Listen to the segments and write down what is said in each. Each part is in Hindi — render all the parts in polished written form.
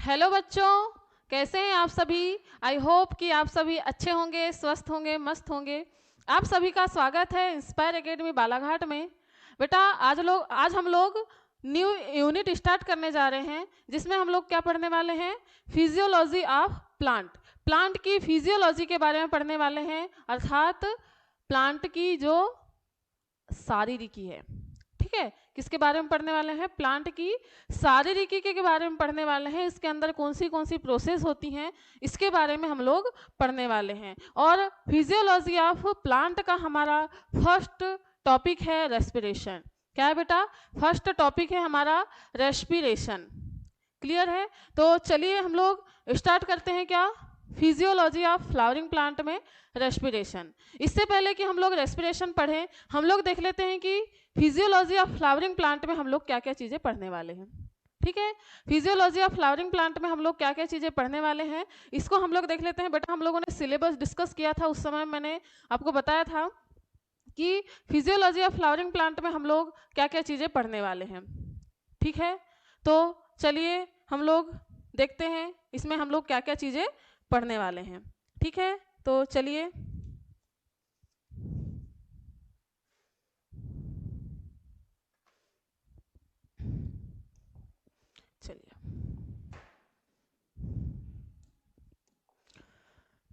हेलो बच्चों, कैसे हैं आप सभी। आई होप कि आप सभी अच्छे होंगे, स्वस्थ होंगे, मस्त होंगे। आप सभी का स्वागत है इंस्पायर एकेडमी बालाघाट में। बेटा आज हम लोग न्यू यूनिट स्टार्ट करने जा रहे हैं, जिसमें हम लोग क्या पढ़ने वाले हैं, फिजियोलॉजी ऑफ प्लांट। प्लांट की फिजियोलॉजी के बारे में पढ़ने वाले हैं, अर्थात प्लांट की जो शारीरिकी है। ठीक है, किसके बारे में पढ़ने वाले हैं, प्लांट की शारीरिकी के बारे में पढ़ने वाले हैं। इसके अंदर कौन सी प्रोसेस होती हैं, इसके बारे में हम लोग पढ़ने वाले हैं। और फिजियोलॉजी ऑफ प्लांट का हमारा फर्स्ट टॉपिक है रेस्पिरेशन। क्या है बेटा, फर्स्ट टॉपिक है हमारा रेस्पिरेशन। क्लियर है, तो चलिए हम लोग स्टार्ट करते हैं क्या, फिजियोलॉजी ऑफ फ्लावरिंग प्लांट में रेस्पिरेशन। इससे पहले कि हम लोग रेस्पिरेशन पढ़ें, हम लोग देख लेते हैं कि फिजियोलॉजी ऑफ फ्लावरिंग प्लांट में हम लोग क्या क्या चीजें पढ़ने वाले हैं। ठीक है, फिजियोलॉजी ऑफ फ्लावरिंग प्लांट में हम लोग क्या क्या चीजें पढ़ने वाले हैं, इसको हम लोग देख लेते हैं। बेटा हम लोगों ने सिलेबस डिस्कस किया था, उस समय मैंने आपको बताया था कि फिजियोलॉजी ऑफ फ्लावरिंग प्लांट में हम लोग क्या क्या चीजें पढ़ने वाले हैं। ठीक है, तो चलिए हम लोग देखते हैं इसमें हम लोग क्या क्या चीजें पढ़ने वाले हैं। ठीक है, तो चलिए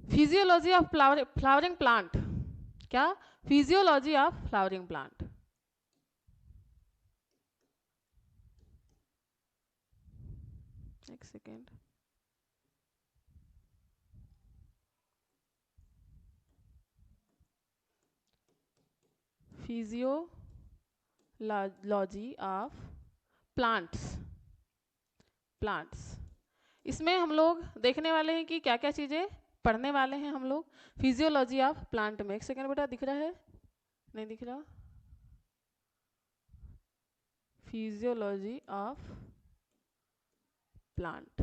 फिजियोलॉजी ऑफ फ्लावरिंग प्लांट। क्या, फिजियोलॉजी ऑफ फ्लावरिंग प्लांट। एक सेकेंड, फिजियोलॉजी ऑफ प्लांट्स। इसमें हम लोग देखने वाले हैं कि क्या क्या चीजें पढ़ने वाले हैं हम लोग फिजियोलॉजी ऑफ प्लांट में। एक सेकेंड बेटा, दिख रहा है, नहीं दिख रहा, फिजियोलॉजी ऑफ प्लांट,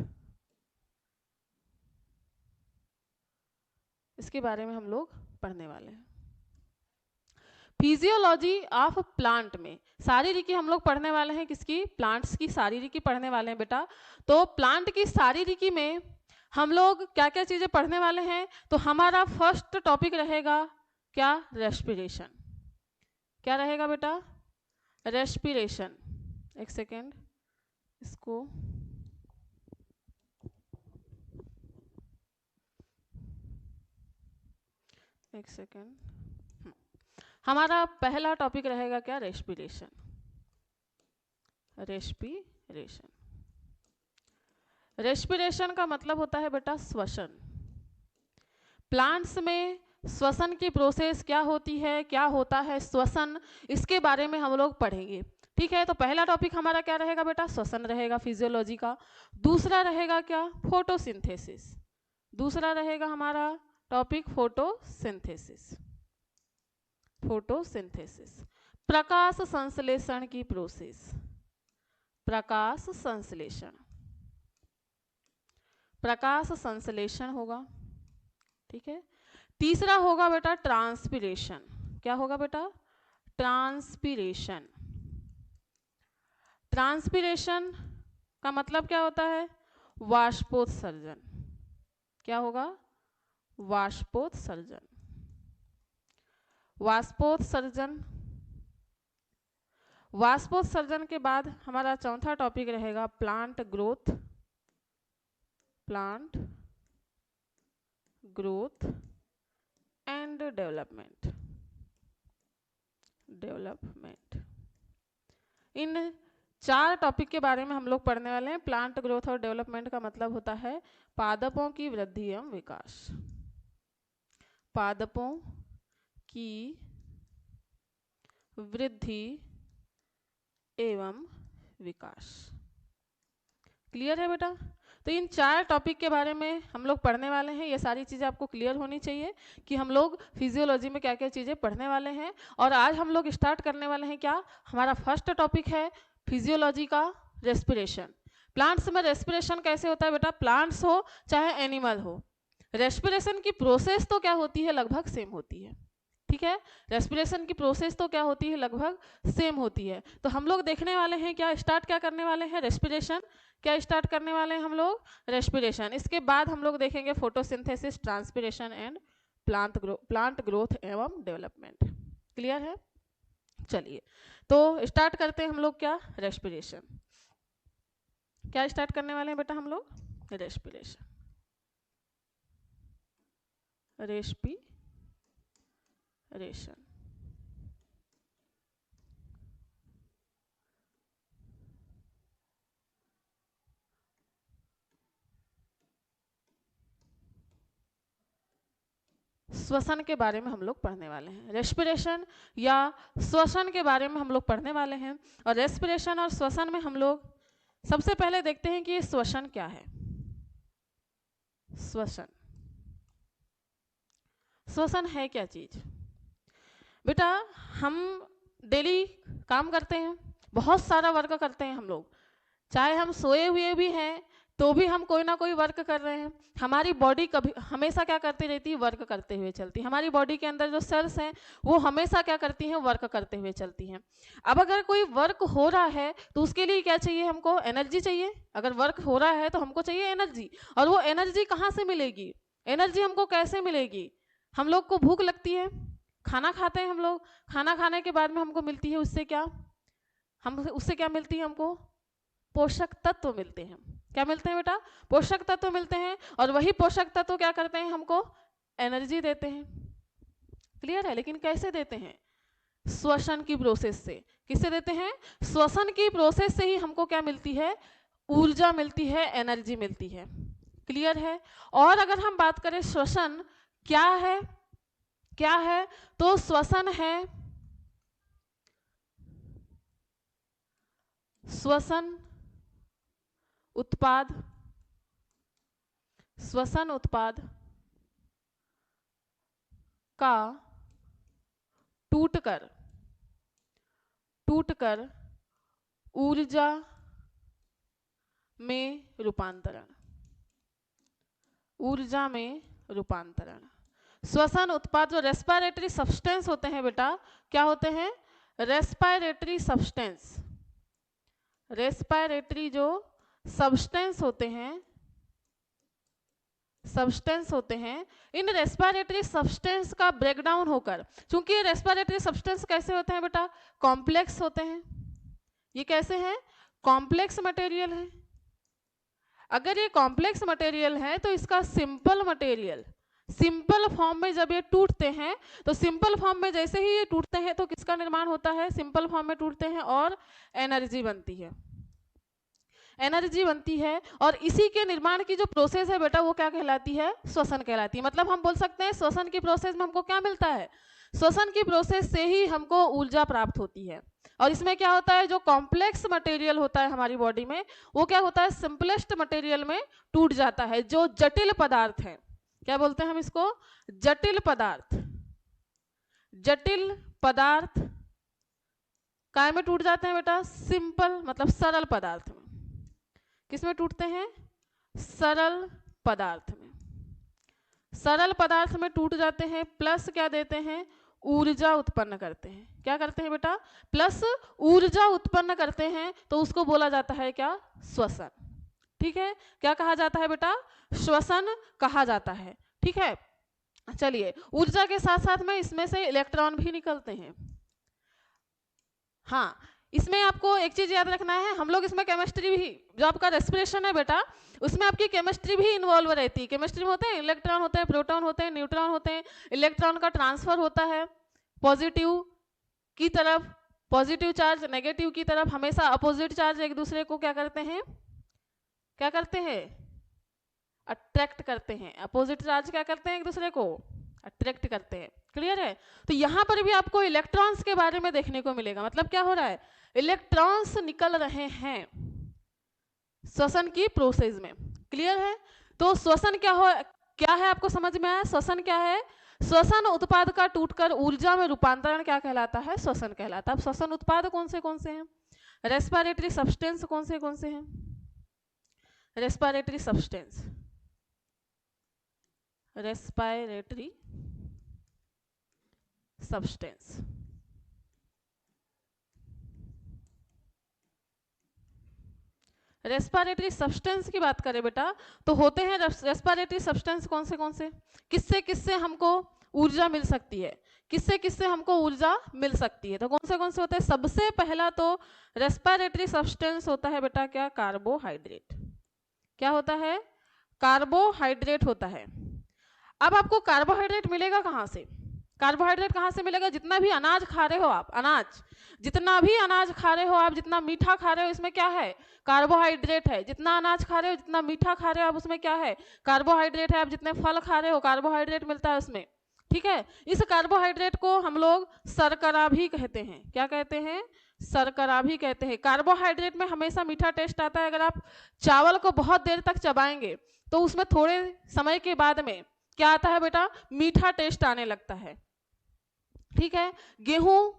इसके बारे में हम लोग पढ़ने वाले हैं। फिजियोलॉजी ऑफ प्लांट में शारीरिकी हम लोग पढ़ने वाले हैं, किसकी, प्लांट्स की शारीरिकी पढ़ने वाले हैं बेटा। तो प्लांट की शारीरिकी में हम लोग क्या क्या चीजें पढ़ने वाले हैं, तो हमारा फर्स्ट टॉपिक रहेगा क्या, रेस्पिरेशन। क्या रहेगा बेटा, रेस्पिरेशन। एक सेकेंड, इसको एक सेकेंड, हमारा पहला टॉपिक रहेगा क्या, रेस्पिरेशन। रेस्पिरेशन का मतलब होता है बेटा श्वसन। प्लांट्स में श्वसन की प्रोसेस क्या होती है, क्या होता है श्वसन, इसके बारे में हम लोग पढ़ेंगे। ठीक है, तो पहला टॉपिक हमारा क्या रहेगा बेटा, श्वसन रहेगा फिजियोलॉजी का। दूसरा रहेगा क्या, फोटोसिंथेसिस। दूसरा रहेगा हमारा टॉपिक फोटोसिंथेसिस। प्रकाश संश्लेषण की प्रोसेस, प्रकाश संश्लेषण होगा। ठीक है, तीसरा होगा बेटा ट्रांसपीरेशन। क्या होगा बेटा, ट्रांसपीरेशन का मतलब क्या होता है, वाष्पोत्सर्जन। क्या होगा, वाष्पोत्सर्जन के बाद हमारा चौथा टॉपिक रहेगा प्लांट ग्रोथ एंड डेवलपमेंट। इन चार टॉपिक के बारे में हम लोग पढ़ने वाले हैं। प्लांट ग्रोथ और डेवलपमेंट का मतलब होता है पादपों की वृद्धि एवं विकास। पादपों की वृद्धि एवं विकास। क्लियर है बेटा, तो इन चार टॉपिक के बारे में हम लोग पढ़ने वाले हैं। ये सारी चीज़ें आपको क्लियर होनी चाहिए कि हम लोग फिजियोलॉजी में क्या क्या चीज़ें पढ़ने वाले हैं। और आज हम लोग स्टार्ट करने वाले हैं क्या, हमारा फर्स्ट टॉपिक है फिजियोलॉजी का रेस्पिरेशन। प्लांट्स में रेस्पिरेशन कैसे होता है बेटा, प्लांट्स हो चाहे एनिमल हो, रेस्पिरेशन की प्रोसेस तो क्या होती है, लगभग सेम होती है। ठीक ठीक है। रेस्पिरेशन की प्रोसेस तो क्या होती है, लगभग सेम होती है। तो हम लोग देखने वाले हैं क्या, स्टार्ट क्या करने वाले हैं, रेस्पिरेशन। क्या स्टार्ट करने वाले हैं हम लोग, रेस्पिरेशन। इसके बाद हम लोग देखेंगे photosynthesis, transpiration and plant growth एवं डेवलपमेंट। क्लियर है। चलिए तो स्टार्ट करते हैं हम लोग क्या, रेस्पिरेशन। क्या स्टार्ट करने वाले हैं बेटा हम लोग, रेस्पिरेशन। रेस्पिरेशन। श्वसन के बारे में हम लोग पढ़ने वाले हैं। रेस्पिरेशन या श्वसन के बारे में हम लोग पढ़ने वाले हैं। और रेस्पिरेशन और श्वसन में हम लोग सबसे पहले देखते हैं कि ये श्वसन क्या है। श्वसन, श्वसन है क्या चीज बेटा। हम डेली काम करते हैं, बहुत सारा वर्क करते हैं हम लोग, चाहे हम सोए हुए भी हैं तो भी हम कोई ना कोई वर्क कर रहे हैं। हमारी बॉडी कभी हमेशा क्या करती रहती है, वर्क करते हुए चलती है। हमारी बॉडी के अंदर जो सेल्स हैं वो हमेशा क्या करती हैं, वर्क करते हुए चलती हैं। अब अगर कोई वर्क हो रहा है तो उसके लिए क्या चाहिए, हमको एनर्जी चाहिए। अगर वर्क हो रहा है तो हमको चाहिए एनर्जी। और वो एनर्जी कहाँ से मिलेगी, एनर्जी हमको कैसे मिलेगी। हम लोग को भूख लगती है, खाना खाते हैं हम लोग, खाना खाने के बाद में हमको मिलती है उससे क्या, हम उससे क्या मिलती है, हमको पोषक तत्व मिलते हैं। क्या मिलते हैं बेटा, पोषक तत्व मिलते हैं। और वही पोषक तत्व क्या करते हैं, हमको एनर्जी देते हैं। क्लियर है। लेकिन कैसे देते हैं, श्वसन की प्रोसेस से। किससे देते हैं, श्वसन की प्रोसेस से ही हमको क्या मिलती है, ऊर्जा मिलती है, एनर्जी मिलती है। क्लियर है। और अगर हम बात करें श्वसन क्या है, क्या है तो श्वसन है, श्वसन उत्पाद, श्वसन उत्पाद का टूटकर ऊर्जा में रूपांतरण, ऊर्जा में रूपांतरण। श्वसन उत्पाद जो रेस्पिरेटरी सब्सटेंस होते हैं बेटा, क्या होते हैं, रेस्पिरेटरी सब्सटेंस। रेस्पिरेटरी जो सब्सटेंस होते हैं, इन रेस्पिरेटरी सब्सटेंस का ब्रेकडाउन होकर, क्योंकि ये रेस्पिरेटरी सब्सटेंस कैसे होते हैं बेटा, कॉम्प्लेक्स होते हैं। ये कैसे हैं, कॉम्प्लेक्स मटेरियल है। अगर ये कॉम्प्लेक्स मटेरियल है तो इसका सिंपल मटेरियल, सिंपल फॉर्म में जब ये टूटते हैं तो सिंपल फॉर्म में जैसे ही ये टूटते हैं तो किसका निर्माण होता है, सिंपल फॉर्म में टूटते हैं और एनर्जी बनती है, एनर्जी बनती है। और इसी के निर्माण की जो प्रोसेस है बेटा वो क्या कहलाती है, श्वसन कहलाती है। मतलब हम बोल सकते हैं श्वसन की प्रोसेस में हमको क्या मिलता है, श्वसन की प्रोसेस से ही हमको ऊर्जा प्राप्त होती है। और इसमें क्या होता है, जो कॉम्प्लेक्स मटेरियल होता है हमारी बॉडी में वो क्या होता है, सिंपलेस्ट मटेरियल में टूट जाता है। जो जटिल पदार्थ है, क्या बोलते हैं हम इसको, जटिल पदार्थ। जटिल पदार्थ काय में टूट जाते हैं बेटा, सिंपल मतलब सरल पदार्थ में। किस में टूटते हैं, सरल पदार्थ में। सरल पदार्थ में टूट जाते हैं, प्लस क्या देते हैं, ऊर्जा उत्पन्न करते हैं। क्या करते हैं बेटा, प्लस ऊर्जा उत्पन्न करते हैं, तो उसको बोला जाता है क्या, श्वसन। ठीक है, क्या कहा जाता है बेटा, श्वसन कहा जाता है। ठीक है। चलिए, ऊर्जा के साथ साथ में इसमें से इलेक्ट्रॉन भी निकलते हैं। हाँ, इसमें आपको एक चीज याद रखना है, हम लोग इसमें केमिस्ट्री भी, जो आपका रेस्पिरेशन है बेटा उसमें आपकी केमिस्ट्री भी इन्वॉल्व रहती है। केमिस्ट्री में होते हैं इलेक्ट्रॉन होते हैं, प्रोटॉन होते हैं, न्यूट्रॉन होते हैं। इलेक्ट्रॉन का ट्रांसफर होता है पॉजिटिव की तरफ, पॉजिटिव चार्ज नेगेटिव की तरफ। हमेशा अपोजिट चार्ज एक दूसरे को क्या करते हैं, क्या करते हैं, अट्रैक्ट करते हैं। अपोजिट चार्ज क्या करते हैं, एक दूसरे को अट्रैक्ट करते हैं। क्लियर है। तो यहां पर भी आपको इलेक्ट्रॉन्स के बारे में देखने को मिलेगा। मतलब क्या हो रहा है, इलेक्ट्रॉन्स निकल रहे हैं श्वसन की प्रोसेस में। क्लियर है। तो श्वसन क्या है आपको समझ में आया, श्वसन क्या है, श्वसन उत्पाद का टूटकर ऊर्जा में रूपांतरण क्या कहलाता है, श्वसन कहलाता है। अब श्वसन उत्पाद कौन से हैं, रेस्पिरेटरी सब्सटेंस कौन से हैं, respiratory substance, respiratory substance. Respiratory substance की बात करें बेटा तो होते हैं रेस्पिरेटरी सब्सटेंस कौन से, किससे किससे हमको ऊर्जा मिल सकती है, किससे किससे हमको ऊर्जा मिल सकती है, तो कौन से होते हैं। सबसे पहला तो रेस्पिरेटरी सब्सटेंस होता है बेटा क्या, कार्बोहाइड्रेट। क्या होता है, कार्बोहाइड्रेट होता है। अब आपको कार्बोहाइड्रेट मिलेगा कहाँ से, कार्बोहाइड्रेट कहाँ से मिलेगा, जितना भी अनाज खा रहे हो आप, अनाज जितना भी अनाज खा रहे हो आप, जितना मीठा खा रहे हो, इसमें क्या है, कार्बोहाइड्रेट है। जितना अनाज खा रहे हो, जितना मीठा खा रहे हो आप, उसमें क्या है, कार्बोहाइड्रेट है। आप जितने फल खा रहे हो, कार्बोहाइड्रेट मिलता है उसमें, ठीक है। इस कार्बोहाइड्रेट को हम लोग शर्करा भी कहते हैं। क्या कहते हैं, शर्करा भी कहते हैं। कार्बोहाइड्रेट में हमेशा मीठा टेस्ट आता है। अगर आप चावल को बहुत देर तक चबाएंगे तो उसमें थोड़े समय के बाद में क्या आता है बेटा, मीठा टेस्ट आने लगता है, ठीक है। गेहूं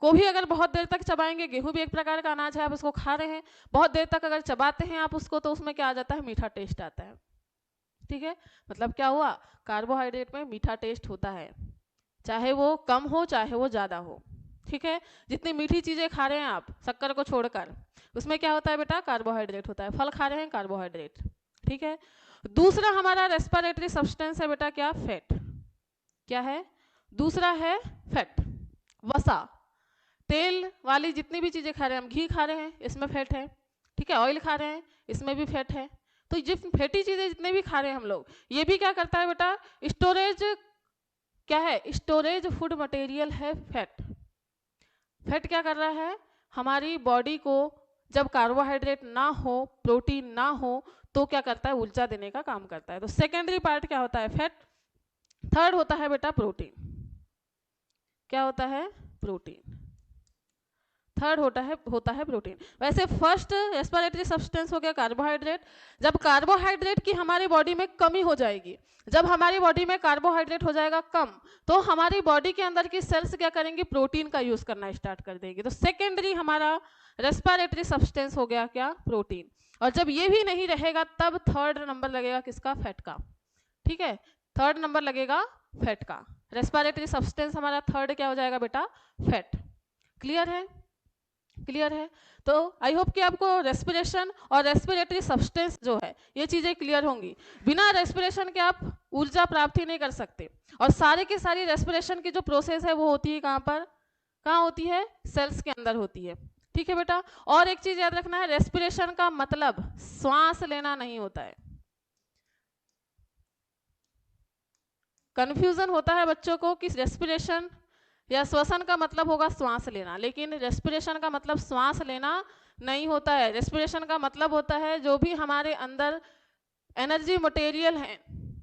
को भी अगर बहुत देर तक चबाएंगे, गेहूं भी एक प्रकार का अनाज है, आप उसको खा रहे हैं, बहुत देर तक अगर चबाते हैं आप उसको, तो उसमें क्या आ जाता है, मीठा टेस्ट आता है, ठीक है। मतलब क्या हुआ, कार्बोहाइड्रेट में मीठा टेस्ट होता है, चाहे वो कम हो चाहे वो ज़्यादा हो, ठीक है। जितनी मीठी चीज़ें खा रहे हैं आप, शक्कर को छोड़कर, उसमें क्या होता है बेटा, कार्बोहाइड्रेट होता है। फल खा रहे हैं, कार्बोहाइड्रेट, ठीक है। दूसरा हमारा रेस्पिरेटरी सब्सटेंस है बेटा क्या, फैट। क्या है, दूसरा है फैट, वसा। तेल वाली जितनी भी चीज़ें खा रहे हैं हम, घी खा रहे हैं, इसमें फैट है, ठीक है। ऑयल खा रहे हैं, इसमें भी फैट है। तो जिस फैटी चीज़ें जितने भी खा रहे हैं हम लोग, ये भी क्या करता है बेटा, स्टोरेज, क्या है, स्टोरेज फूड मटेरियल है फैट। फैट क्या कर रहा है, हमारी बॉडी को जब कार्बोहाइड्रेट ना हो, प्रोटीन ना हो, तो क्या करता है, ऊर्जा देने का काम करता है। तो सेकेंडरी पार्ट क्या होता है, फैट। थर्ड होता है बेटा प्रोटीन। क्या होता है, प्रोटीन। थर्ड होता है प्रोटीन। वैसे फर्स्ट रेस्पिरेटरी सब्सटेंस हो गया कार्बोहाइड्रेट। जब कार्बोहाइड्रेट की हमारी बॉडी में कमी हो जाएगी, जब हमारी बॉडी में कार्बोहाइड्रेट हो जाएगा कम, तो हमारी बॉडी के अंदर की सेल्स क्या करेंगी, प्रोटीन का यूज करना स्टार्ट कर देंगे। तो सेकेंडरी हमारा रेस्पिरेटरी सब्सटेंस हो गया क्या, प्रोटीन। और जब ये भी नहीं रहेगा तब थर्ड नंबर लगेगा किसका, फैट का, ठीक है। थर्ड नंबर लगेगा फैट का। रेस्पिरेटरी सब्सटेंस हमारा थर्ड क्या हो जाएगा बेटा, फैट। क्लियर है, क्लियर है। तो आई होप कि आपको रेस्पिरेशन और रेस्पिरेटरी सब्सटेंस जो है ये चीज़ें क्लियर होंगी। बिना रेस्पिरेशन के आप ऊर्जा प्राप्ति नहीं कर सकते। और सारे की सारी रेस्पिरेशन की जो प्रोसेस है वो होती है कहाँ पर, कहाँ होती है, सेल्स के अंदर होती है, ठीक है बेटा। और एक चीज याद रखना है, रेस्पिरेशन का मतलब श्वास लेना नहीं होता है। कंफ्यूजन होता है बच्चों को कि रेस्पिरेशन या श्वसन का मतलब होगा श्वास लेना, लेकिन रेस्पिरेशन का मतलब श्वास लेना नहीं होता है। रेस्पिरेशन का मतलब होता है जो भी हमारे अंदर एनर्जी मटेरियल हैं,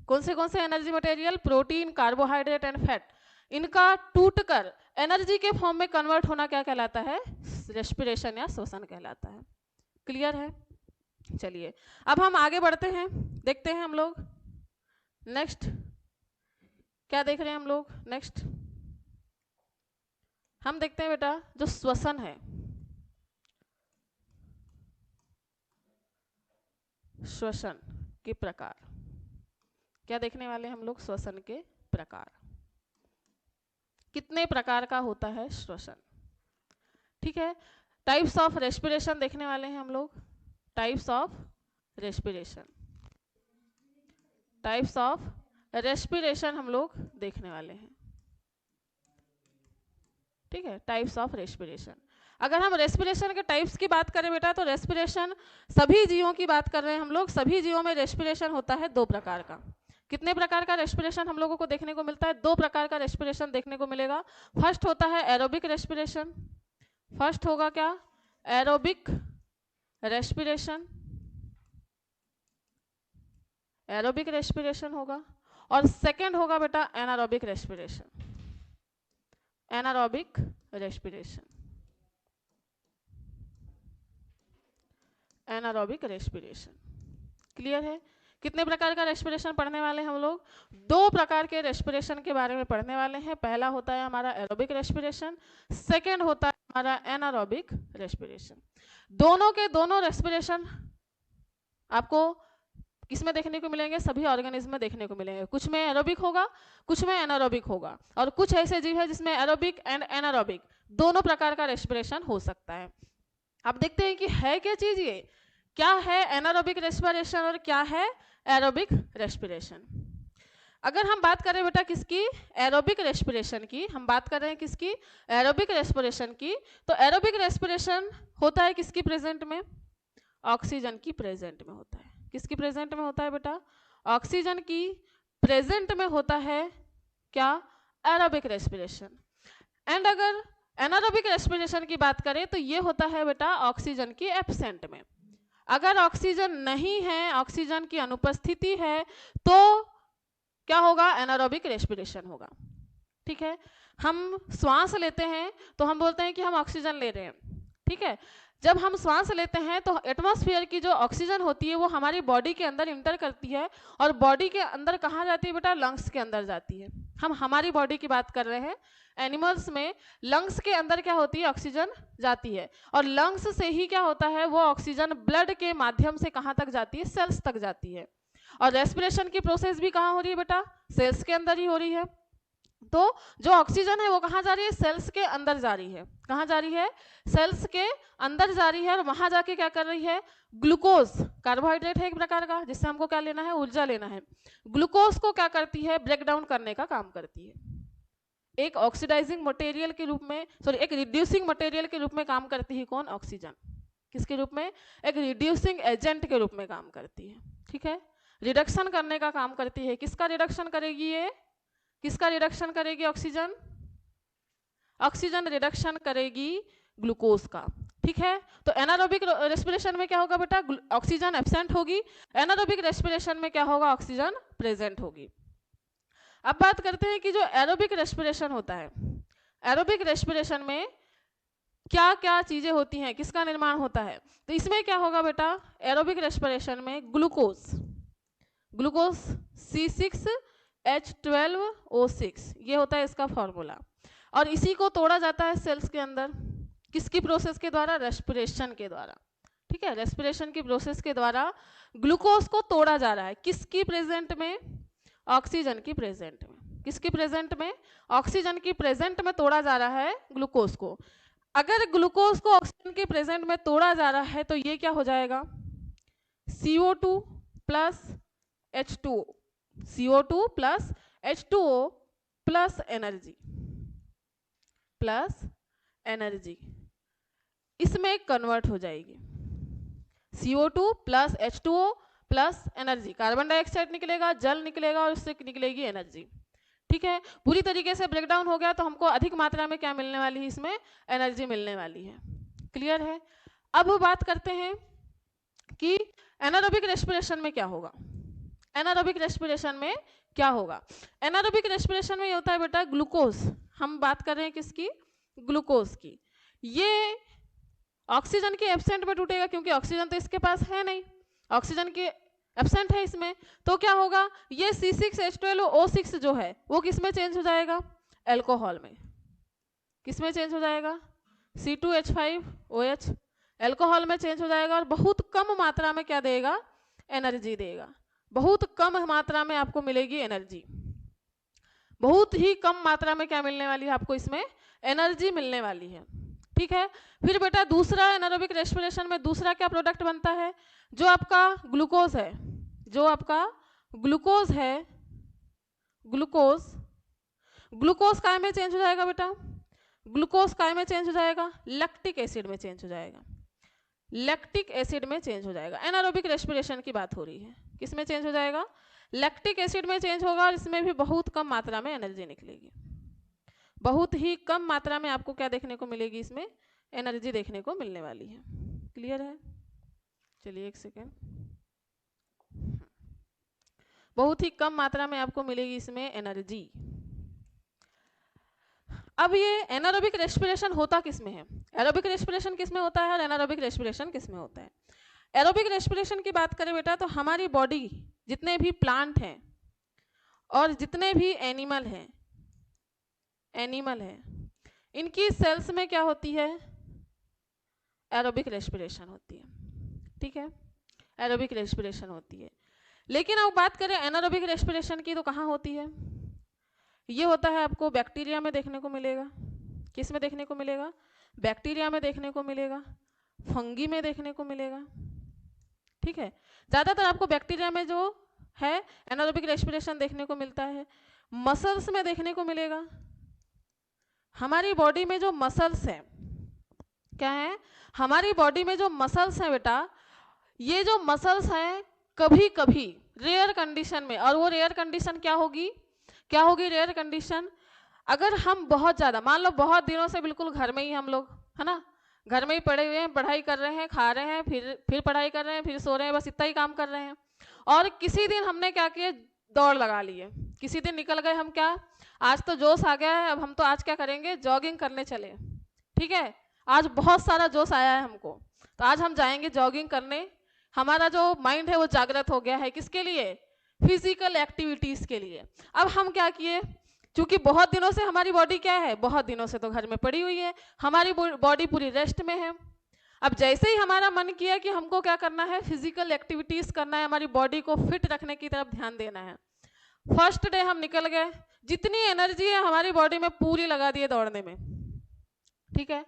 कौन से energy material, protein, carbohydrate and fat, इनका टूटकर एनर्जी के फॉर्म में कन्वर्ट होना क्या कहलाता है, रेस्पिरेशन या श्वसन कहलाता है। क्लियर है। चलिए अब हम आगे बढ़ते हैं, देखते हैं हम लोग नेक्स्ट क्या देख रहे हैं हम लोग। नेक्स्ट हम देखते हैं बेटा जो श्वसन है, श्वसन के प्रकार क्या देखने वाले हम लोग, श्वसन के प्रकार, कितने प्रकार का होता है श्वसन, ठीक है। टाइप्स ऑफ रेस्पिरेशन देखने वाले हैं हम लोग, types of respiration, types of respiration हम लोग देखने वाले हैं, ठीक है। टाइप्स ऑफ रेस्पिरेशन, अगर हम रेस्पिरेशन के टाइप्स की बात करें बेटा तो रेस्पिरेशन सभी जीवों की बात कर रहे हैं हम लोग। सभी जीवों में रेस्पिरेशन होता है दो प्रकार का। कितने प्रकार का रेस्पिरेशन हम लोगों को देखने को मिलता है, दो प्रकार का रेस्पिरेशन देखने को मिलेगा। फर्स्ट होता है एरोबिक रेस्पिरेशन, फर्स्ट होगा क्या, एरोबिक रेस्पिरेशन, एरोबिक रेस्पिरेशन होगा। और सेकंड होगा बेटा anaerobic respiration, anaerobic respiration, anaerobic respiration. Clear है। कितने प्रकार का रेस्पिरेशन पढ़ने वाले हैं हम लोग, दो प्रकार के रेस्पिरेशन के बारे में पढ़ने वाले हैं। पहला होता है हमारा एरोबिक रेस्पिरेशन, सेकंड होता है हमारा एनारोबिक रेस्पिरेशन। दोनों के दोनों रेस्पिरेशन आपको किसमें देखने को मिलेंगे? सभी ऑर्गेनिज्म में देखने को मिलेंगे। कुछ में एरोबिक होगा, कुछ में एनारोबिक होगा, और कुछ ऐसे जीव है जिसमें एरोबिक एंड एनारोबिक दोनों प्रकार का रेस्पिरेशन हो सकता है। अब देखते हैं कि है क्या चीज ये, क्या है एनारोबिक रेस्पिरेशन और क्या है एरोबिक रेस्पिरेशन। अगर हम बात करें बेटा किसकी? एरोबिक रेस्पिरेशन की। हम बात कर रहे हैं किसकी? एरोबिक रेस्पिरेशन की। तो एरोबिक रेस्पिरेशन होता है किसकी प्रेजेंट में? ऑक्सीजन की प्रेजेंट में होता है। किसकी प्रेजेंट में होता है बेटा? ऑक्सीजन की प्रेजेंट में होता है क्या? Aerobic respiration. एंड अगर एनारोबिक रेस्पिरेशन की बात करें तो ये होता है बेटा ऑक्सीजन की एब्सेंट में। अगर ऑक्सीजन नहीं है, ऑक्सीजन की अनुपस्थिति है, तो क्या होगा? एनारोबिक रेस्पिरेशन होगा। ठीक है, हम श्वास लेते हैं तो हम बोलते हैं कि हम ऑक्सीजन ले रहे हैं। ठीक है, जब हम श्वास लेते हैं तो एटमॉस्फेयर की जो ऑक्सीजन होती है वो हमारी बॉडी के अंदर इंटर करती है, और बॉडी के अंदर कहाँ जाती है बेटा? लंग्स के अंदर जाती है। हम हमारी बॉडी की बात कर रहे हैं। एनिमल्स में लंग्स के अंदर क्या होती है? ऑक्सीजन जाती है, और लंग्स से ही क्या होता है? वो ऑक्सीजन ब्लड के माध्यम से कहाँ तक जाती है? सेल्स तक जाती है। और रेस्पिरेशन की प्रोसेस भी कहाँ हो रही है बेटा? सेल्स के अंदर ही हो रही है। तो जो ऑक्सीजन है वो कहाँ जा रही है? सेल्स के अंदर जा रही है। कहाँ जा रही है? सेल्स के अंदर जा रही है, और वहां जाके क्या कर रही है? ग्लूकोज, कार्बोहाइड्रेट है एक प्रकार का, जिससे हमको क्या लेना है? ऊर्जा लेना है। ग्लूकोज को क्या करती है? ब्रेक डाउन करने का काम करती है। एक ऑक्सीडाइजिंग मटेरियल के रूप में, सॉरी, एक रिड्यूसिंग मटेरियल के रूप में काम करती है। कौन? ऑक्सीजन। किसके रूप में? एक रिड्यूसिंग एजेंट के रूप में काम करती है। ठीक है, रिडक्शन करने का काम करती है। किसका रिडक्शन करेगी ये? किसका रिडक्शन करेगी? ऑक्सीजन। ऑक्सीजन रिडक्शन करेगी ग्लूकोज का। ठीक है, तो एनारोबिक रेस्पिरेशन में क्या होगा बेटा? ऑक्सीजन एब्सेंट होगी। एनारोबिक रेस्पिरेशन में क्या होगा? ऑक्सीजन प्रेजेंट होगी। अब बात करते हैं कि जो एरोबिक रेस्पिरेशन होता है, एरोबिक रेस्पिरेशन में क्या क्या चीजें होती हैं, किसका निर्माण होता है? तो इसमें क्या होगा बेटा? एरोबिक रेस्पिरेशन में ग्लूकोज, ग्लूकोज C6H12O6, ये होता है इसका फॉर्मूला, और इसी को तोड़ा जाता है सेल्स के अंदर। किसकी प्रोसेस के द्वारा? रेस्पिरेशन के द्वारा। ठीक है, रेस्पिरेशन की प्रोसेस के द्वारा ग्लूकोज को तोड़ा जा रहा है। किसकी प्रेजेंट में? ऑक्सीजन की प्रेजेंट में। किसकी प्रेजेंट में? ऑक्सीजन की प्रेजेंट में तोड़ा जा रहा है ग्लूकोज को। अगर ग्लूकोज को ऑक्सीजन की प्रेजेंट में तोड़ा जा रहा है तो ये क्या हो जाएगा? CO2 plus H2O, CO2 plus H2O plus energy, plus energy इसमें कन्वर्ट हो जाएगी। CO2 plus H2O plus energy, carbon dioxide निकलेगा, जल निकलेगा, और उससे निकलेगी एनर्जी। ठीक है, पूरी तरीके से ब्रेकडाउन हो गया तो हमको अधिक मात्रा में क्या मिलने वाली है? इसमें एनर्जी मिलने वाली है। क्लियर है? अब बात करते हैं कि एनारोबिक रेस्पिरेशन में क्या होगा। एनारोबिक रेस्पिरेशन में क्या होगा? एनारोबिक रेस्पिरेशन में ये होता है बेटा ग्लूकोज, हम बात कर रहे हैं किसकी? ग्लूकोज की। ये ऑक्सीजन के एब्सेंट में टूटेगा, क्योंकि ऑक्सीजन तो इसके पास है नहीं, ऑक्सीजन के एब्सेंट है इसमें, तो क्या होगा? ये C6H12O6 जो है वो किस में चेंज हो जाएगा? एल्कोहल में। किस में चेंज हो जाएगा? C2H5OH, एल्कोहल में चेंज हो जाएगा, और बहुत कम मात्रा में क्या देगा? एनर्जी देगा। बहुत कम मात्रा में आपको मिलेगी एनर्जी। बहुत ही कम मात्रा में क्या मिलने वाली है आपको? इसमें एनर्जी मिलने वाली है। ठीक है, फिर बेटा दूसरा एनारोबिक रेस्पिरेशन में दूसरा क्या प्रोडक्ट बनता है? जो आपका ग्लूकोज है, जो आपका ग्लूकोज है, ग्लूकोज, ग्लूकोज काय में चेंज हो जाएगा बेटा? ग्लूकोज काय में चेंज हो जाएगा? लैक्टिक एसिड में चेंज हो जाएगा। लैक्टिक एसिड में चेंज हो जाएगा। एनारोबिक रेस्पिरेशन की बात हो रही है, किस में चेंज हो जाएगा? लैक्टिक एसिड में चेंज होगा, और इसमें भी बहुत कम मात्रा में एनर्जी निकलेगी। बहुत ही कम मात्रा में आपको क्या देखने को मिलेगी? इसमें एनर्जी देखने को मिलने वाली है। क्लियर है? चलिए एक सेकेंड, बहुत ही कम मात्रा में आपको मिलेगी इसमें एनर्जी। अब ये एनारोबिक रेस्पिरेशन होता किस में है? एरोबिक रेस्पिरेशन किस में होता है और एनारोबिक रेस्पिरेशन किस में होता है? एरोबिक रेस्पिरेशन की बात करें बेटा तो हमारी बॉडी जितने भी प्लांट हैं और जितने भी एनिमल हैं, इनकी सेल्स में क्या होती है? एरोबिक रेस्पिरेशन होती है। ठीक है, एरोबिक रेस्पिरेशन होती है। लेकिन अब बात करें एनारोबिक रेस्पिरेशन की तो कहाँ होती है? ये होता है आपको बैक्टीरिया में देखने को मिलेगा। किस में देखने को मिलेगा? बैक्टीरिया में देखने को मिलेगा, फंगी में देखने को मिलेगा। ठीक है, ज़्यादातर आपको बैक्टीरिया में जो है एनारोबिक रेस्पिरेशन देखने को मिलता है। मसल्स में देखने को मिलेगा। हमारी बॉडी में जो मसल्स हैं, क्या है? हमारी बॉडी में जो मसल्स हैं बेटा, ये जो मसल्स हैं कभी कभी रेयर कंडीशन में, और वो रेयर कंडीशन क्या होगी? क्या होगी रेयर कंडीशन? अगर हम बहुत ज़्यादा, मान लो बहुत दिनों से बिल्कुल घर में ही हम लोग, है ना, घर में ही पड़े हुए हैं, पढ़ाई कर रहे हैं, खा रहे हैं, फिर पढ़ाई कर रहे हैं, फिर सो रहे हैं, बस इतना ही काम कर रहे हैं। और किसी दिन हमने क्या किया? दौड़ लगा लिए। किसी दिन निकल गए हम, क्या आज तो जोश आ गया है, अब हम तो आज क्या करेंगे? जॉगिंग करने चले। ठीक है, आज बहुत सारा जोश आया है हमको, तो आज हम जाएंगे जॉगिंग करने। हमारा जो माइंड है वो जागृत हो गया है, किसके लिए? फिजिकल एक्टिविटीज के लिए। अब हम क्या किए? क्योंकि बहुत दिनों से हमारी बॉडी क्या है? बहुत दिनों से तो घर में पड़ी हुई है, हमारी बॉडी पूरी रेस्ट में है। अब जैसे ही हमारा मन किया कि हमको क्या करना है? फिजिकल एक्टिविटीज करना है, हमारी बॉडी को फिट रखने की तरफ ध्यान देना है। फर्स्ट डे हम निकल गए, जितनी एनर्जी है हमारी बॉडी में पूरी लगा दिए दौड़ने में। ठीक है,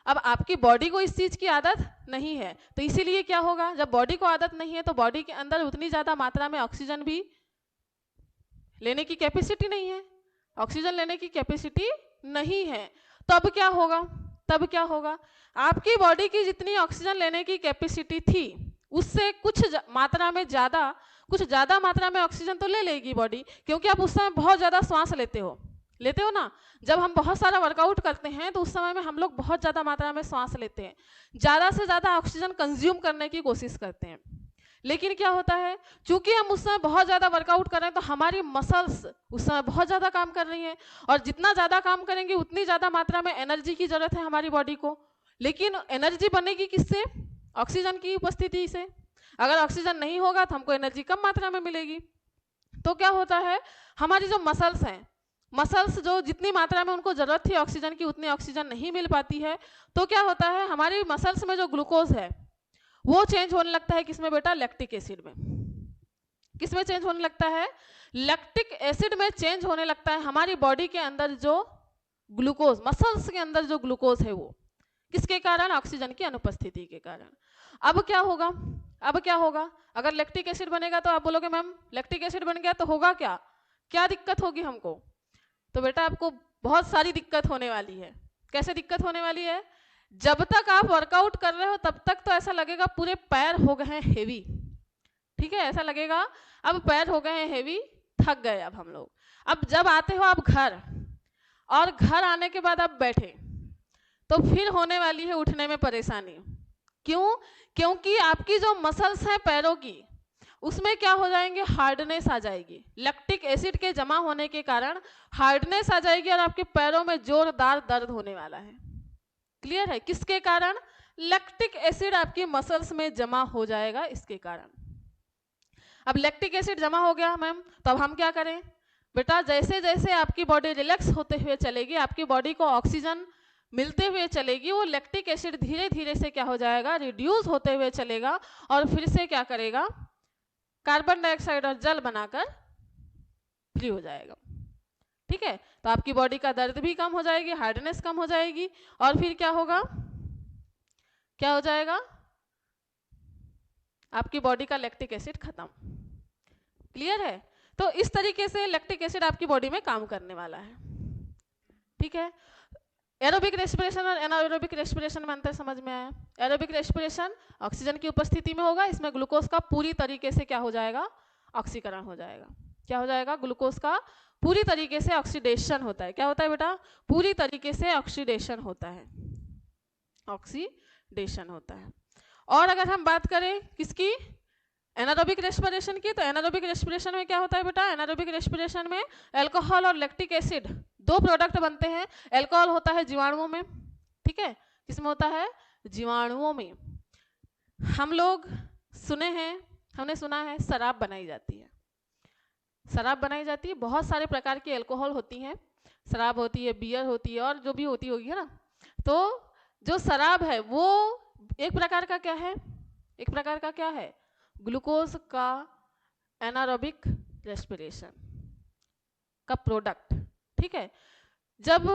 अब आपकी बॉडी को इस चीज की आदत नहीं है, तो इसीलिए क्या होगा? जब बॉडी को आदत नहीं है तो बॉडी के अंदर उतनी ज्यादा मात्रा में ऑक्सीजन भी लेने की कैपेसिटी नहीं है, ऑक्सीजन लेने की कैपेसिटी नहीं है। तब क्या होगा? तब क्या होगा? आपकी बॉडी की जितनी ऑक्सीजन लेने की कैपेसिटी थी उससे कुछ मात्रा में ज़्यादा, कुछ ज़्यादा मात्रा में ऑक्सीजन तो ले लेगी बॉडी, क्योंकि आप उस समय बहुत ज़्यादा श्वास लेते हो ना। जब हम बहुत सारा वर्कआउट करते हैं तो उस समय में हम लोग बहुत ज़्यादा मात्रा में श्वास लेते हैं, ज़्यादा से ज़्यादा ऑक्सीजन कंज्यूम करने की कोशिश करते हैं। लेकिन क्या होता है? चूंकि हम उस समय बहुत ज़्यादा वर्कआउट कर रहे हैं तो हमारी मसल्स उस समय बहुत ज़्यादा काम कर रही हैं, और जितना ज़्यादा काम करेंगे उतनी ज़्यादा मात्रा में एनर्जी की ज़रूरत है हमारी बॉडी को। लेकिन एनर्जी बनेगी किससे? ऑक्सीजन की उपस्थिति से। अगर ऑक्सीजन नहीं होगा तो हमको एनर्जी कम मात्रा में मिलेगी। तो क्या होता है? हमारी जो मसल्स हैं, मसल्स जो जितनी मात्रा में उनको ज़रूरत थी ऑक्सीजन की उतनी ऑक्सीजन नहीं मिल पाती है, तो क्या होता है? हमारी मसल्स में जो ग्लूकोज है वो चेंज होने लगता है किसमें बेटा? लैक्टिक एसिड में। किसमें चेंज होने लगता है? लैक्टिक एसिड में चेंज होने लगता है। हमारी बॉडी के अंदर जो ग्लूकोज, मसल्स के अंदर जो ग्लूकोज है वो किसके कारण? ऑक्सीजन की अनुपस्थिति के कारण। अब क्या होगा? अब क्या होगा? अगर लैक्टिक एसिड बनेगा तो आप बोलोगे मैम लैक्टिक एसिड बन गया तो होगा क्या? क्या दिक्कत होगी हमको? तो बेटा आपको बहुत सारी दिक्कत होने वाली है। कैसे दिक्कत होने वाली है? जब तक आप वर्कआउट कर रहे हो तब तक तो ऐसा लगेगा पूरे पैर हो गए हैं हेवी। ठीक है, ऐसा लगेगा अब पैर हो गए हैं हेवी, थक गए अब हम लोग। अब जब आते हो आप घर, और घर आने के बाद आप बैठे, तो फिर होने वाली है उठने में परेशानी। क्यों? क्योंकि आपकी जो मसल्स हैं पैरों की, उसमें क्या हो जाएंगे? हार्डनेस आ जाएगी। लैक्टिक एसिड के जमा होने के कारण हार्डनेस आ जाएगी और आपके पैरों में जोरदार दर्द होने वाला है। क्लियर है? किसके कारण? लैक्टिक एसिड आपकी मसल्स में जमा हो जाएगा, इसके कारण। अब लैक्टिक एसिड जमा हो गया मैम, तो अब हम क्या करें? बेटा जैसे जैसे आपकी बॉडी रिलैक्स होते हुए चलेगी, आपकी बॉडी को ऑक्सीजन मिलते हुए चलेगी, वो लैक्टिक एसिड धीरे धीरे से क्या हो जाएगा? रिड्यूस होते हुए चलेगा, और फिर से क्या करेगा? कार्बन डाइऑक्साइड और जल बनाकर फ्री हो जाएगा। ठीक है, तो आपकी बॉडी का दर्द भी कम हो जाएगी, हार्डनेस कम हो जाएगी, और फिर क्या होगा? क्या हो जाएगा? आपकी बॉडी का लैक्टिक एसिड खत्म। क्लियर है? तो इस तरीके से लैक्टिक एसिड आपकी बॉडी में काम करने वाला है। ठीक है, एरोबिक रेस्पिरेशन और एनाएरोबिक रेस्पिरेशन में अंतर समझ में आया? एरोबिक रेस्पिरेशन ऑक्सीजन की उपस्थिति में होगा, इसमें ग्लूकोज का पूरी तरीके से क्या हो जाएगा? ऑक्सीकरण हो जाएगा। क्या हो जाएगा? ग्लूकोज का पूरी तरीके से ऑक्सीडेशन होता है। क्या होता है बेटा? पूरी तरीके से ऑक्सीडेशन होता है, ऑक्सीडेशन होता है। और अगर हम बात करें किसकी? एनारोबिक रेस्पिरेशन की, तो एनारोबिक रेस्पिरेशन में क्या होता है बेटा? एनारोबिक रेस्पिरेशन में अल्कोहल और लैक्टिक एसिड दो प्रोडक्ट बनते हैं। अल्कोहल होता है जीवाणुओं में, ठीक है, किसमें होता है? जीवाणुओं में। हम लोग सुने हैं, हमने सुना है शराब बनाई जाती है, शराब बनाई जाती है, बहुत सारे प्रकार की अल्कोहल होती हैं, शराब होती है, बियर होती है, और जो भी होती होगी, है ना। तो जो शराब है वो एक प्रकार का क्या है? एक प्रकार का क्या है? ग्लूकोज का एनारोबिक रेस्पिरेशन का प्रोडक्ट। ठीक है, जब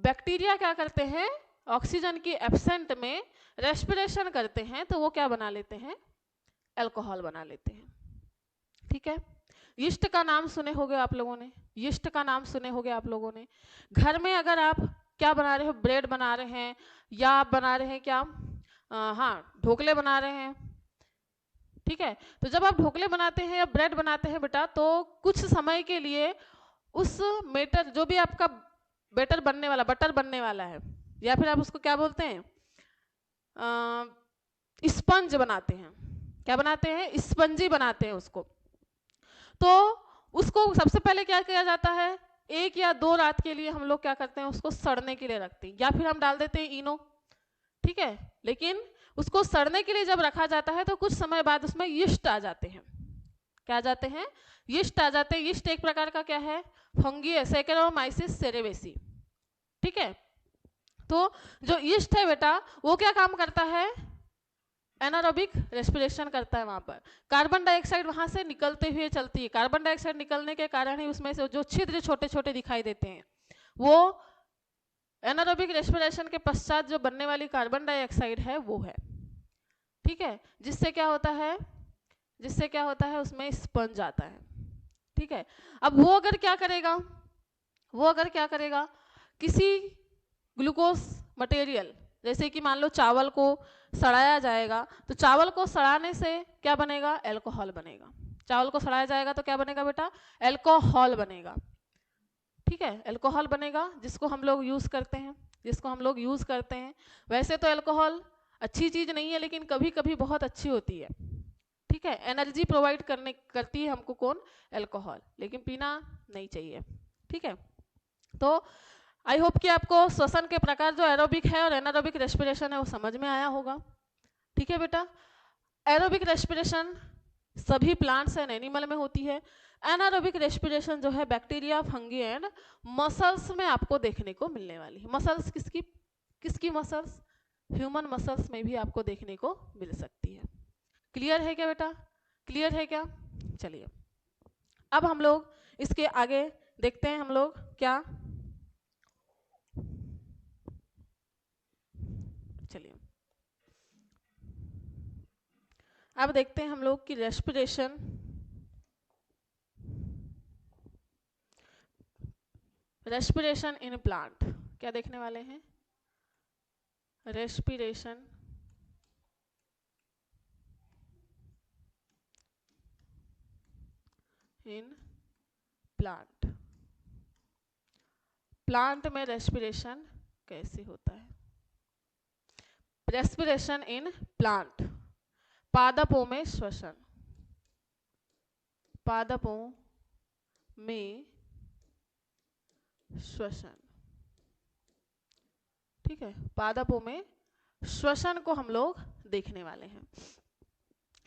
बैक्टीरिया क्या करते हैं, ऑक्सीजन की एब्सेंट में रेस्पिरेशन करते हैं तो वो क्या बना लेते हैं, अल्कोहल बना लेते हैं। ठीक है, यीस्ट का नाम सुने होंगे आप लोगों ने, यीस्ट का नाम सुने होंगे आप लोगों ने। घर में अगर आप क्या बना रहे हो, ब्रेड बना रहे हैं या आप बना रहे हैं क्या, हाँ ढोकले बना रहे हैं। ठीक है, तो जब आप ढोकले बनाते हैं या ब्रेड बनाते हैं बेटा, तो कुछ समय के लिए उस मेटर, जो भी आपका बेटर बनने वाला, बटर बनने वाला है, या फिर आप उसको क्या बोलते हैं, स्पंज बनाते हैं। क्या बनाते हैं, स्पंजी बनाते हैं उसको। तो उसको सबसे पहले क्या किया जाता है, 1 या 2 रात के लिए हम लोग क्या करते हैं, उसको सड़ने के लिए रखते हैं, या फिर हम डाल देते हैं इनो। ठीक है, लेकिन उसको सड़ने के लिए जब रखा जाता है तो कुछ समय बाद उसमें यीस्ट आ जाते हैं। क्या आ जाते हैं, यीस्ट आ जाते हैं। यीस्ट एक प्रकार का क्या है, फंगी है, सैकेरोमाइसिस सेरेवेसी। ठीक है, तो जो यीस्ट है बेटा, वो क्या काम करता है, एनारोबिक रेस्पिरेशन करता है। वहां पर कार्बन डाइऑक्साइड वहां से निकलते हुए चलती है। कार्बन डाइऑक्साइड निकलने के कारण ही उसमें से जो छिद्र छोटे छोटे दिखाई देते हैं, वो एनारोबिक रेस्पिरेशन के पश्चात जो बनने वाली कार्बन डाइऑक्साइड है वो है। ठीक है, जिससे क्या होता है, जिससे क्या होता है, उसमें स्पंज आता है। ठीक है, अब वो अगर क्या करेगा, वो अगर क्या करेगा, किसी ग्लूकोज मटेरियल, जैसे कि मान लो चावल को सड़ाया जाएगा, तो चावल को सड़ाने से क्या बनेगा, अल्कोहल बनेगा। चावल को सड़ाया जाएगा तो क्या बनेगा बेटा, अल्कोहल बनेगा। ठीक है, अल्कोहल बनेगा, जिसको हम लोग यूज करते हैं, जिसको हम लोग यूज करते हैं। वैसे तो अल्कोहल अच्छी चीज नहीं है, लेकिन कभी कभी बहुत अच्छी होती है। ठीक है, एनर्जी प्रोवाइड करती है हमको कौन, अल्कोहल, लेकिन पीना नहीं चाहिए। ठीक है, तो आई होप कि आपको श्वसन के प्रकार जो एरोबिक है और एनारोबिक रेस्पिरेशन है वो समझ में आया होगा। ठीक है बेटा, एरोबिक रेस्पिरेशन सभी प्लांट्स एंड एनिमल में होती है। एनारोबिक रेस्पिरेशन जो है बैक्टीरिया, फंगी एंड मसल्स में आपको देखने को मिलने वाली है। मसल्स किसकी, किसकी मसल्स, ह्यूमन मसल्स में भी आपको देखने को मिल सकती है। क्लियर है क्या बेटा, क्लियर है क्या। चलिए अब हम लोग इसके आगे देखते हैं, हम लोग क्या, चलिए अब देखते हैं हम लोग कि रेस्पिरेशन, रेस्पिरेशन इन प्लांट क्या देखने वाले हैं, रेस्पिरेशन इन प्लांट। प्लांट में रेस्पिरेशन कैसे होता है, रेस्पिरेशन इन प्लांट, पादपों में श्वसन, पादपों में श्वसन। ठीक है, पादपों में श्वसन को हम लोग देखने वाले हैं।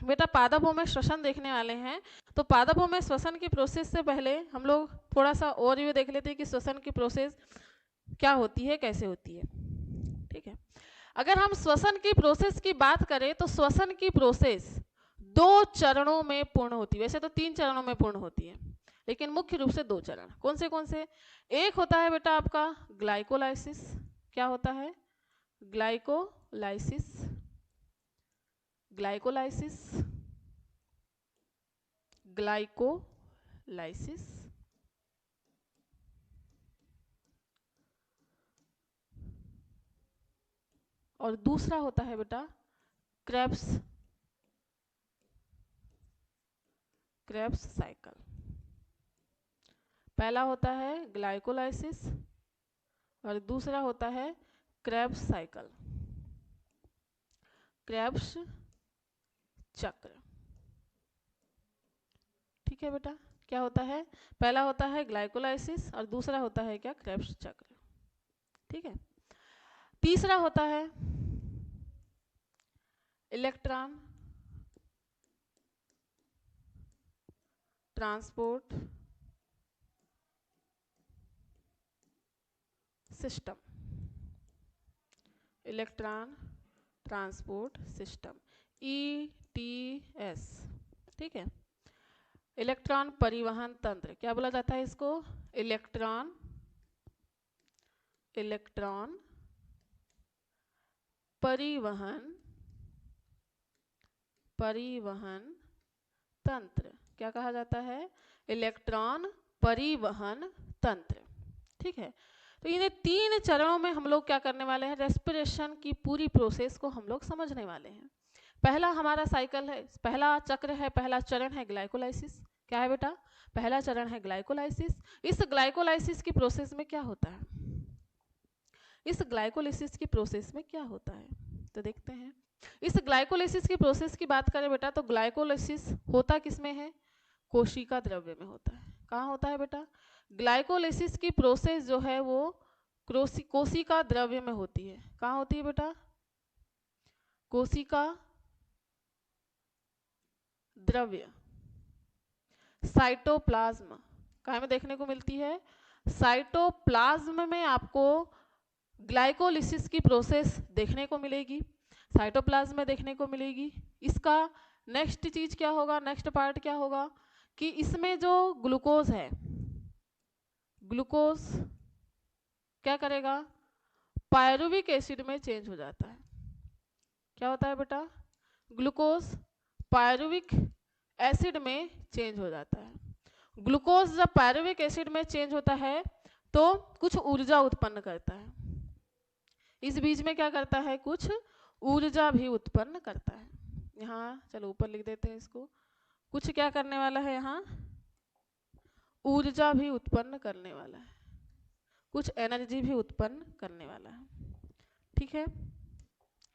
बेटा पादपों में श्वसन देखने वाले हैं, तो पादपों में श्वसन की प्रोसेस से पहले हम लोग थोड़ा सा ओवरव्यू देख लेते हैं कि श्वसन की प्रोसेस क्या होती है, कैसे होती है। ठीक है, अगर हम श्वसन की प्रोसेस की बात करें तो श्वसन की प्रोसेस 2 चरणों में पूर्ण होती है। वैसे तो 3 चरणों में पूर्ण होती है, लेकिन मुख्य रूप से 2 चरण। कौन से कौन से, एक होता है बेटा आपका ग्लाइकोलाइसिस। क्या होता है, ग्लाइकोलाइसिस, ग्लाइकोलाइसिस, ग्लाइकोलाइसिस। और दूसरा होता है बेटा क्रेब्स, क्रेब्स साइकिल। पहला होता है ग्लाइकोलाइसिस और दूसरा होता है क्रेब्स साइकिल, क्रेब्स चक्र। ठीक है बेटा, क्या होता है, पहला होता है ग्लाइकोलाइसिस और दूसरा होता है क्या, क्रेब्स चक्र। ठीक है, तीसरा होता है electron transport system, electron transport system, ETS। ठीक है, इलेक्ट्रॉन परिवहन तंत्र, क्या बोला जाता है इसको? इलेक्ट्रॉन परिवहन तंत्र, क्या कहा जाता है? इलेक्ट्रॉन परिवहन तंत्र। ठीक है, तो इन्हें 3 चरणों में हम लोग क्या करने वाले हैं? रेस्पिरेशन की पूरी प्रोसेस को हम लोग समझने वाले हैं। पहला हमारा साइकिल है, पहला चक्र है, पहला चरण है ग्लाइकोलाइसिस। क्या है बेटा? पहला चरण है ग्लाइकोलाइसिस। इस ग्लाइकोलाइसिस की प्रोसेस में क्या होता है? इस ग्लाइकोलाइसिस की प्रोसेस में क्या होता है, तो देखते हैं। इस ग्लाइकोलाइसिस की प्रोसेस की बात करें बेटा, तो ग्लाइकोलाइसिस होता किसमें है? कोशिका द्रव्य में होता है। कहाँ होता है बेटा? ग्लाइकोलाइसिस की प्रोसेस जो है वो कोशिका द्रव्य में होती है। कहाँ होती है बेटा? कोशिका द्रव्य, साइटोप्लाज्म। कहाँ में देखने को मिलती है? साइटोप्लाज्म में आपको ग्लाइकोलाइसिस की प्रोसेस देखने को मिलेगी, साइटोप्लाज्म में देखने को मिलेगी। इसका नेक्स्ट चीज क्या होगा, नेक्स्ट पार्ट क्या होगा कि इसमें जो ग्लूकोज है, ग्लूकोज क्या करेगा? पायरुविक एसिड में चेंज हो जाता है। क्या होता है बेटा? ग्लूकोज पायरुविक एसिड में चेंज हो जाता है। ग्लूकोज जब पायरुविक एसिड में चेंज होता है तो कुछ ऊर्जा उत्पन्न करता है। इस बीच में क्या करता है? कुछ ऊर्जा भी उत्पन्न करता है। यहाँ चलो ऊपर लिख देते हैं इसको। कुछ क्या करने वाला है? यहाँ ऊर्जा भी उत्पन्न करने वाला है, कुछ एनर्जी भी उत्पन्न करने वाला है। ठीक है,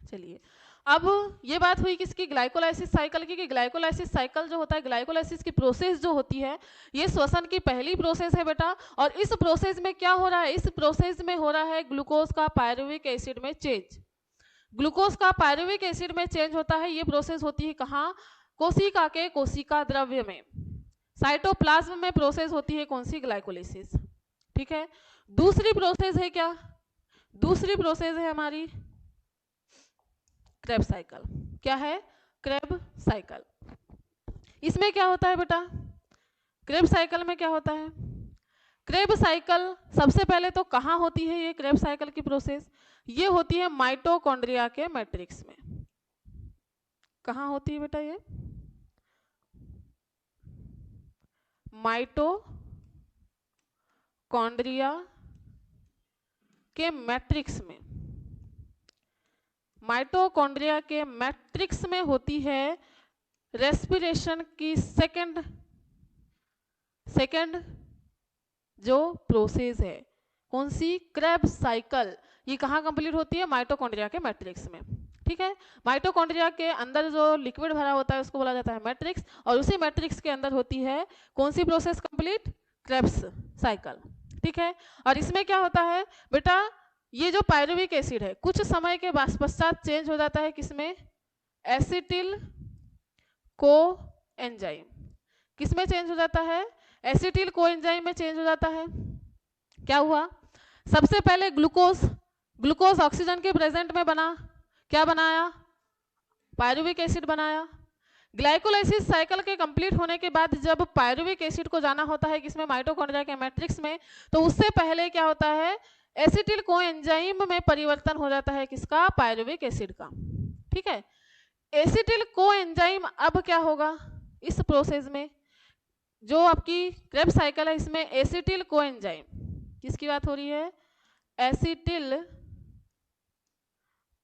चलिए अब ये बात हुई किसकी? ग्लाइकोलाइसिस साइकिल की। कि ग्लाइकोलाइसिस साइकिल जो होता है, ग्लाइकोलाइसिस की प्रोसेस जो होती है, ये श्वसन की पहली प्रोसेस है बेटा। और इस प्रोसेस में क्या हो रहा है? इस प्रोसेस में हो रहा है ग्लूकोज का पायरुविक एसिड में चेंज। ग्लूकोज का पायरुविक एसिड में चेंज होता है। ये प्रोसेस होती है कहाँ? कोशिका के कोशिका द्रव्य में, साइटोप्लाज्म में प्रोसेस होती है। कौन सी? ग्लाइकोलाइसिस। ठीक है, दूसरी प्रोसेस है क्या? दूसरी प्रोसेस है हमारी क्रेब्स साइकिल। क्या है? Krebs cycle. इसमें क्या होता है बेटा? क्रेब्स साइकिल में क्या होता है? क्रेब्स साइकिल सबसे पहले तो कहाँ होती है ये क्रेब्स साइकिल की प्रोसेस? ये होती है माइटोकॉन्ड्रिया के मैट्रिक्स में। कहाँ होती है बेटा ये? माइटोकॉन्ड्रिया के मैट्रिक्स में। माइटोकॉन्ड्रिया के मैट्रिक्स में होती है रेस्पिरेशन की सेकंड जो प्रोसेस है। कौन सी? Krebs cycle. ये कहाँ कंप्लीट होती है? माइटोकॉन्ड्रिया के मैट्रिक्स में। ठीक है, माइटोकॉन्ड्रिया के अंदर जो लिक्विड भरा होता है उसको बोला जाता है मैट्रिक्स, और उसी मैट्रिक्स के अंदर होती है कौन सी प्रोसेस कंप्लीट? Krebs cycle. ठीक है, और इसमें क्या होता है बेटा? ये जो पायरुविक एसिड है कुछ समय के पश्चात चेंज हो जाता है किसमें? एसिटिल को एंजाइम। किसमें चेंज हो जाता है? एसिटिल को एंजाइम में चेंज हो जाता है। क्या हुआ? सबसे पहले ग्लूकोज ऑक्सीजन के प्रेजेंट में बना, क्या बनाया? पायरुविक एसिड बनाया। ग्लाइकोलाइसिस साइकिल के कंप्लीट होने के बाद जब पायरुविक एसिड को जाना होता है किसमें? माइटोकॉन्ड्रिया के मैट्रिक्स में। तो उससे पहले क्या होता है? एसिटिल को एंजाइम में परिवर्तन हो जाता है किसका? पायरुविक एसिड का। ठीक है, एसिटिल को एंजाइम अब क्या होगा इस प्रोसेस में? जो आपकी क्रेब्स साइकिल है इसमें एसिटिल को एंजाइम, किसकी बात हो रही है? एसिटिल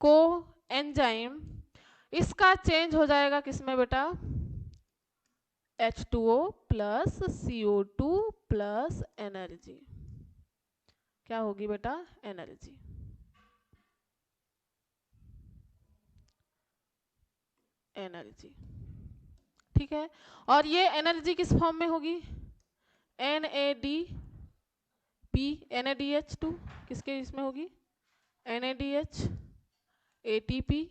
को एंजाइम, इसका चेंज हो जाएगा किसमें बेटा? H2O plus CO2 plus energy. क्या होगी बेटा? एनर्जी। एनर्जी। ठीक है, और ये एनर्जी किस फॉर्म में होगी? NADP, NADH2 किसके इसमें होगी? NADH, ATP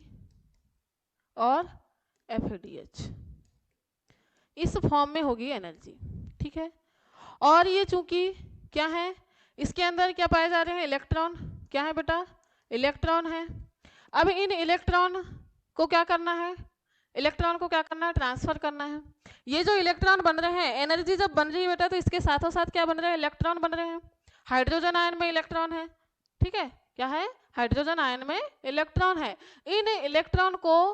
और FADH, इस फॉर्म में होगी एनर्जी। ठीक है, और ये चूंकि क्या है? इसके अंदर क्या पाए जा रहे हैं? इलेक्ट्रॉन। क्या है बेटा? इलेक्ट्रॉन है। अब इन इलेक्ट्रॉन को क्या करना है? इलेक्ट्रॉन को क्या करना है, ट्रांसफर करना है। ये जो इलेक्ट्रॉन बन रहे हैं, एनर्जी जब बन रही है बेटा तो इसके साथों साथ क्या बन रहे हैं, इलेक्ट्रॉन बन रहे हैं। हाइड्रोजन आयन में इलेक्ट्रॉन है, ठीक है, क्या है, हाइड्रोजन आयन में इलेक्ट्रॉन है। इन इलेक्ट्रॉन को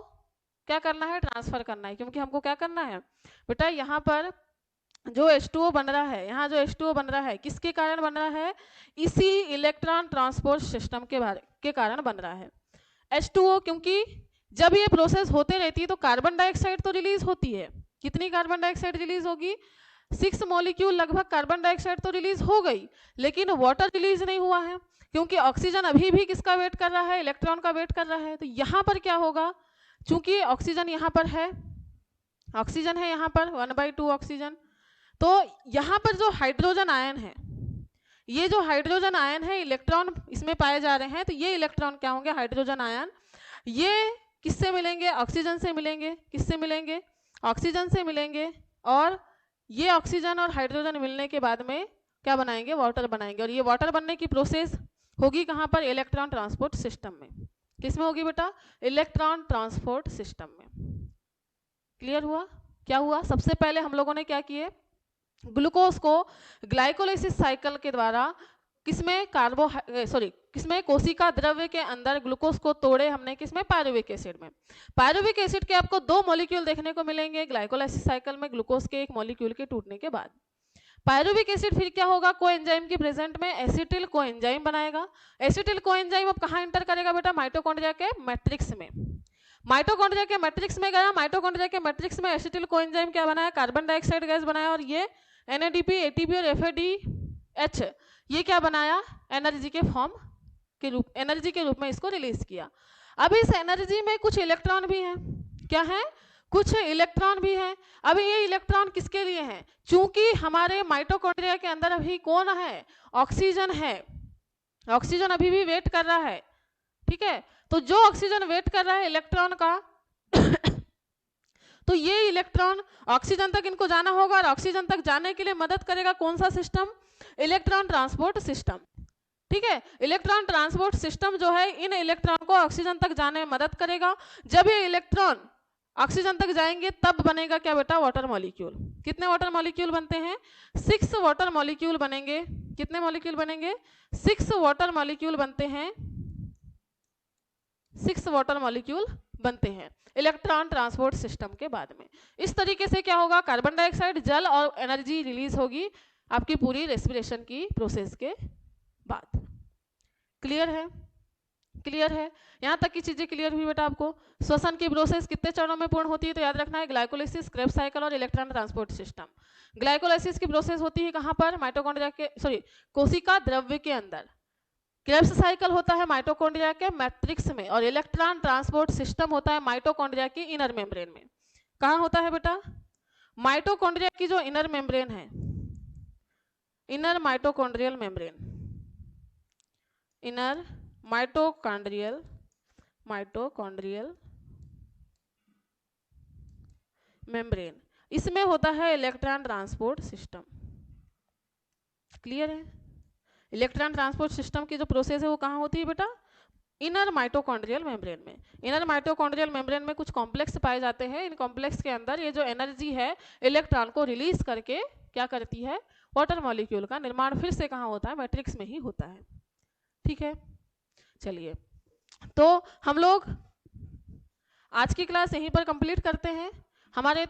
क्या करना है, ट्रांसफर करना है, क्योंकि हमको क्या करना है बेटा, यहाँ पर जो H2O बन रहा है, यहाँ जो H2O बन रहा है किसके कारण बन रहा है, इसी इलेक्ट्रॉन ट्रांसपोर्ट सिस्टम के कारण बन रहा है H2O। क्योंकि जब ये प्रोसेस होते रहती है तो कार्बन डाइऑक्साइड तो रिलीज होती है। कितनी कार्बन डाइऑक्साइड रिलीज होगी, 6 मॉलिक्यूल लगभग कार्बन डाइऑक्साइड तो रिलीज हो गई, लेकिन वाटर रिलीज नहीं हुआ है, क्योंकि ऑक्सीजन अभी भी किसका वेट कर रहा है, इलेक्ट्रॉन का वेट कर रहा है। तो यहाँ पर क्या होगा, चूंकि ऑक्सीजन यहाँ पर है, ऑक्सीजन है यहाँ पर 1/2 ऑक्सीजन, तो यहाँ पर जो हाइड्रोजन आयन है, ये जो हाइड्रोजन आयन है, इलेक्ट्रॉन इसमें पाए जा रहे हैं, तो ये इलेक्ट्रॉन क्या होंगे, हाइड्रोजन आयन, ये किससे मिलेंगे, ऑक्सीजन से मिलेंगे। किससे मिलेंगे, ऑक्सीजन से मिलेंगे, और ये ऑक्सीजन और हाइड्रोजन मिलने के बाद में क्या बनाएंगे, वाटर बनाएंगे। और ये वाटर बनने की प्रोसेस होगी कहाँ पर, इलेक्ट्रॉन ट्रांसपोर्ट सिस्टम में। किसमें होगी बेटा, इलेक्ट्रॉन ट्रांसपोर्ट सिस्टम में। क्लियर हुआ, क्या हुआ, सबसे पहले हम लोगों ने क्या किए, ग्लूकोज को ग्लाइकोलाइसिस साइकिल के द्वारा किसमें कोशिका द्रव्य के अंदर ग्लूकोज को तोड़े हमने, किसमें, पायरुविक एसिड में। पायरुविक एसिड के आपको 2 मॉलिक्यूल देखने को मिलेंगे ग्लाइकोलाइसिस साइकिल में, ग्लूकोज के एक मॉलिक्यूल के टूटने के बाद। पायरुविक एसिड फिर क्या होगा, कोएंजाइम की प्रेजेंट में एसिटिल कोएंजाइम बनाएगा। एसिटिल कोएंजाइम अब कहाँ एंटर करेगा बेटा, माइटोकॉन्ड्रिया के मैट्रिक्स में। माइटोकॉन्ड्रिया के मैट्रिक्स में गया, माइटोकॉन्ड्रिया के मैट्रिक्स में एसिटिल कोएंजाइम क्या बनाया, कार्बन डाइऑक्साइड गैस बनाया, और ये NADP, ATP और FADH ये क्या बनाया, एनर्जी के रूप में इसको रिलीज किया। अब इस एनर्जी में कुछ इलेक्ट्रॉन भी हैं, क्या है, कुछ इलेक्ट्रॉन भी हैं। अब ये इलेक्ट्रॉन किसके लिए हैं, चूंकि हमारे माइटोकॉन्ड्रिया के अंदर अभी कौन है, ऑक्सीजन है, ऑक्सीजन अभी भी वेट कर रहा है, ठीक है। तो जो ऑक्सीजन वेट कर रहा है इलेक्ट्रॉन का तो ये इलेक्ट्रॉन ऑक्सीजन तक इनको जाना होगा, और ऑक्सीजन तक जाने के लिए मदद करेगा कौन सा सिस्टम, इलेक्ट्रॉन ट्रांसपोर्ट सिस्टम, ठीक है। इलेक्ट्रॉन ट्रांसपोर्ट सिस्टम जो है इन इलेक्ट्रॉन को ऑक्सीजन तक जाने में मदद करेगा। जब ये इलेक्ट्रॉन ऑक्सीजन तक जाएंगे तब बनेगा क्या बेटा, वाटर मॉलिक्यूल। कितने वाटर मॉलिक्यूल बनते हैं, 6 वाटर मॉलिक्यूल बनेंगे। कितने मॉलिक्यूल बनेंगे, 6 वाटर मॉलिक्यूल बनते हैं, 6 वाटर मॉलिक्यूल बनते हैं इलेक्ट्रॉन ट्रांसपोर्ट सिस्टम के बाद में। इस तरीके से क्या होगा, कार्बन डाइऑक्साइड, जल और एनर्जी रिलीज होगी आपकी पूरी रेस्पिरेशन की प्रोसेस के बाद। क्लियर है, क्लियर है, यहाँ तक की चीजें क्लियर हुई बेटा आपको। श्वसन की प्रोसेस कितने चरणों में पूर्ण होती है, तो याद रखना है ग्लाइकोलाइसिस, क्रेब्स साइकिल और इलेक्ट्रॉन ट्रांसपोर्ट सिस्टम। ग्लाइकोलाइसिस की प्रोसेस होती है कहाँ पर, माइटोकॉन्ड्रिया के कोशिका द्रव्य के अंदर। क्रेब्स साइकिल होता है माइटोकॉन्ड्रिया के मैट्रिक्स में, और इलेक्ट्रॉन ट्रांसपोर्ट सिस्टम होता है माइटोकॉन्ड्रिया की इनर मेम्ब्रेन में। कहाँ होता है बेटा, माइटोकॉन्ड्रिया की जो इनर मेम्ब्रेन है, inner mitochondrial membrane, inner mitochondrial membrane, इसमें होता है इलेक्ट्रॉन ट्रांसपोर्ट सिस्टम। क्लियर है, इलेक्ट्रॉन ट्रांसपोर्ट सिस्टम की जो प्रोसेस है वो कहाँ होती है बेटा, इनर माइटोकॉन्ड्रियल मेम्ब्रेन में। इनर माइटोकॉन्ड्रियल मेम्ब्रेन में कुछ कॉम्प्लेक्स पाए जाते हैं। इन कॉम्प्लेक्स के अंदर ये जो एनर्जी है इलेक्ट्रॉन को रिलीज करके क्या करती है, वाटर मॉलिक्यूल का निर्माण फिर से कहाँ होता है, मैट्रिक्स में ही होता है। ठीक है, चलिए तो हम लोग आज की क्लास यहीं पर कंप्लीट करते हैं। हमारे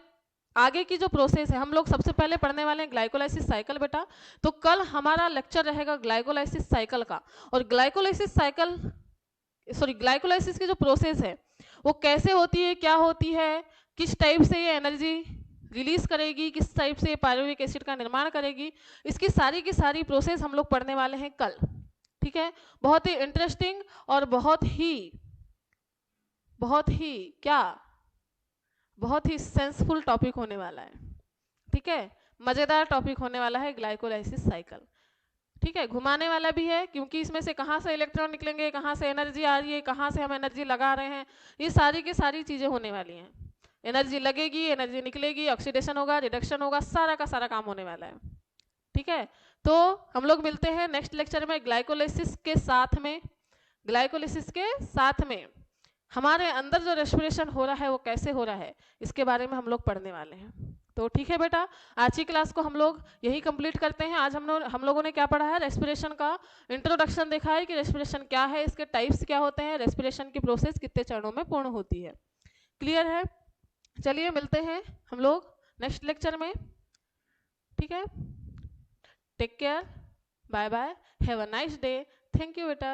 आगे की जो प्रोसेस है हम लोग सबसे पहले पढ़ने वाले हैं ग्लाइकोलाइसिस साइकिल बेटा। तो कल हमारा लेक्चर रहेगा ग्लाइकोलाइसिस साइकिल का, और ग्लाइकोलाइसिस की जो प्रोसेस है वो कैसे होती है, क्या होती है, किस टाइप से ये एनर्जी रिलीज करेगी, किस टाइप से ये पायरुविक एसिड का निर्माण करेगी, इसकी सारी की सारी प्रोसेस हम लोग पढ़ने वाले हैं कल। ठीक है, बहुत ही इंटरेस्टिंग और बहुत ही सेंसफुल टॉपिक होने वाला है। ठीक है, मजेदार टॉपिक होने वाला है ग्लाइकोलाइसिस साइकिल। ठीक है, घुमाने वाला भी है, क्योंकि इसमें से कहाँ से इलेक्ट्रॉन निकलेंगे, कहाँ से एनर्जी आ रही है, कहाँ से हम एनर्जी लगा रहे हैं, ये सारी की सारी चीजें होने वाली हैं। एनर्जी लगेगी, एनर्जी निकलेगी, ऑक्सीडेशन होगा, रिडक्शन होगा, सारा का सारा काम होने वाला है। ठीक है, तो हम लोग मिलते हैं नेक्स्ट लेक्चर में ग्लाइकोलाइसिस के साथ में हमारे अंदर जो रेस्पिरेशन हो रहा है वो कैसे हो रहा है, इसके बारे में हम लोग पढ़ने वाले हैं। तो ठीक है बेटा, आज की क्लास को हम लोग यही कंप्लीट करते हैं। आज हम लोगों ने क्या पढ़ा है, रेस्पिरेशन का इंट्रोडक्शन देखा है कि रेस्पिरेशन क्या है, इसके टाइप्स क्या होते हैं, रेस्पिरेशन की प्रोसेस कितने चरणों में पूर्ण होती है। क्लियर है? चलिए मिलते हैं हम लोग नेक्स्ट लेक्चर में। ठीक है, take care, bye bye, have a nice day. Thank you बेटा।